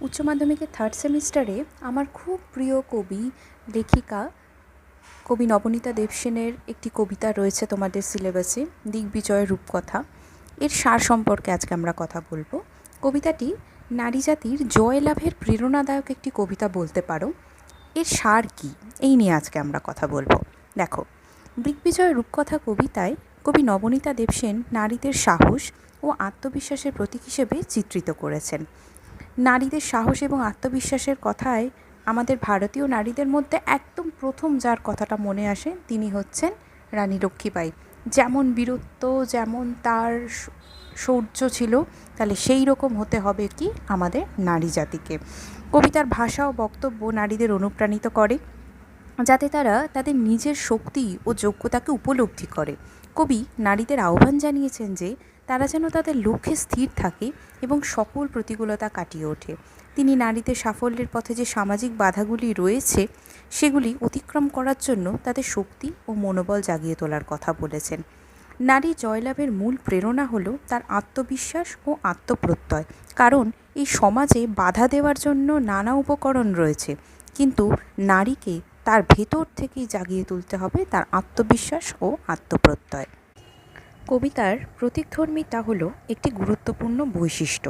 উচ্চ মাধ্যমিকের থার্ড সেমিস্টারে আমার খুব প্রিয় কবি লেখিকা কবি নবনীতা দেবসেনের একটি কবিতা রয়েছে তোমাদের সিলেবাসে, দিগ্বিজয়ের রূপকথা। এর সার সম্পর্কে আজকে আমরা কথা বলবো। কবিতাটি নারী জাতির জয় লাভের প্রেরণাদায়ক একটি কবিতা বলতে পারো। এর সার কী, এই নিয়ে আজকে আমরা কথা বলবো। দেখো, দিগ্বিজয়ের রূপকথা কবিতায় কবি নবনীতা দেবসেন নারীদের সাহস ও আত্মবিশ্বাসের প্রতীক হিসেবে চিত্রিত করেছেন। নারীদের সাহস এবং আত্মবিশ্বাসের কথায় আমাদের ভারতীয় নারীদের মধ্যে একদম প্রথম যার কথাটা মনে আসে তিনি হচ্ছেন রানী লক্ষ্মীবাঈ। যেমন বীরত্ব, যেমন তার শৌর্য ছিল, তাহলে সেই রকম হতে হবে কি আমাদের নারী জাতিকে। কবিতার ভাষা ও বক্তব্য নারীদের অনুপ্রাণিত করে, যাতে তারা তাদের নিজের শক্তি ও যোগ্যতাকে উপলব্ধি করে। কবি নারীদের আহ্বান জানিয়েছেন যে তারা যেন তাদের লক্ষ্যে স্থির থাকে এবং সকল প্রতিকূলতা কাটিয়ে ওঠে। তিনি নারীদের সাফল্যের পথে যে সামাজিক বাধাগুলি রয়েছে সেগুলি অতিক্রম করার জন্য তাদের শক্তি ও মনোবল জাগিয়ে তোলার কথা বলেছেন। নারী জয়লাভের মূল প্রেরণা হলো তার আত্মবিশ্বাস ও আত্মপ্রত্যয়। কারণ এই সমাজে বাধা দেওয়ার জন্য নানা উপকরণ রয়েছে, কিন্তু নারীকে তার ভেতর থেকেই জাগিয়ে তুলতে হবে তার আত্মবিশ্বাস ও আত্মপ্রত্যয়। কবিতার প্রতীকধর্মিতা হলো একটি গুরুত্বপূর্ণ বৈশিষ্ট্য।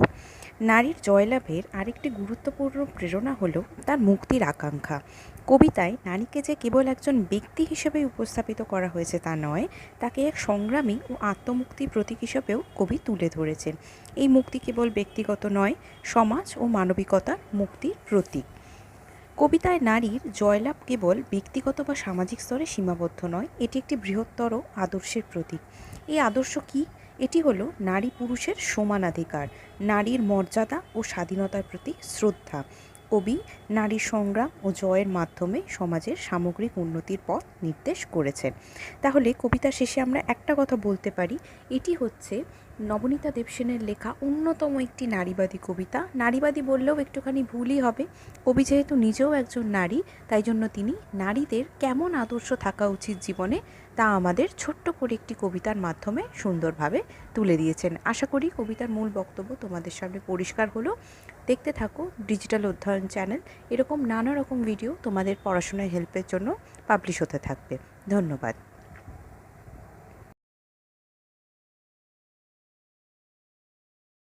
নারীর জয়লাভের আরেকটি গুরুত্বপূর্ণ প্রেরণা হলো তার মুক্তির আকাঙ্ক্ষা। কবিতায় নারীকে যে কেবল একজন ব্যক্তি হিসেবে উপস্থাপিত করা হয়েছে তা নয়, তাকে এক সংগ্রামী ও আত্মমুক্তির প্রতীক হিসেবেও কবি তুলে ধরেছেন। এই মুক্তি কেবল ব্যক্তিগত নয়, সমাজ ও মানবিকতার মুক্তির প্রতীক। কবিতায় নারীর জয়লাভ কেবল ব্যক্তিগত বা সামাজিক স্তরে সীমাবদ্ধ নয়, এটি একটি বৃহত্তর আদর্শের প্রতীক। এই আদর্শ কী? এটি হলো নারী পুরুষের সমানাধিকার, নারীর মর্যাদা ও স্বাধীনতার প্রতি শ্রদ্ধা। কবি নারীর সংগ্রাম ও জয়ের মাধ্যমে সমাজের সামগ্রিক উন্নতির পথ নির্দেশ করেছেন। তাহলে কবিতা শেষে আমরা একটা কথা বলতে পারি, এটি হচ্ছে নবনীতা দেবসেনের লেখা অন্যতম একটি নারীবাদী কবিতা। নারীবাদী বললেও একটুখানি ভুলই হবে। কবি যেহেতু নিজেও একজন নারী, তাই জন্য তিনি নারীদের কেমন আদর্শ থাকা উচিত জীবনে তা আমাদের ছোট্ট করে একটি কবিতার মাধ্যমে সুন্দরভাবে তুলে দিয়েছেন। আশা করি কবিতার মূল বক্তব্য তোমাদের সামনে পরিষ্কার হলো। দেখতে থাকো ডিজিটাল অধ্যয়ন চ্যানেল, এরকম নানা রকম ভিডিও তোমাদের পড়াশোনায় হেল্পের জন্য পাবলিশ হতে থাকবে। ধন্যবাদ।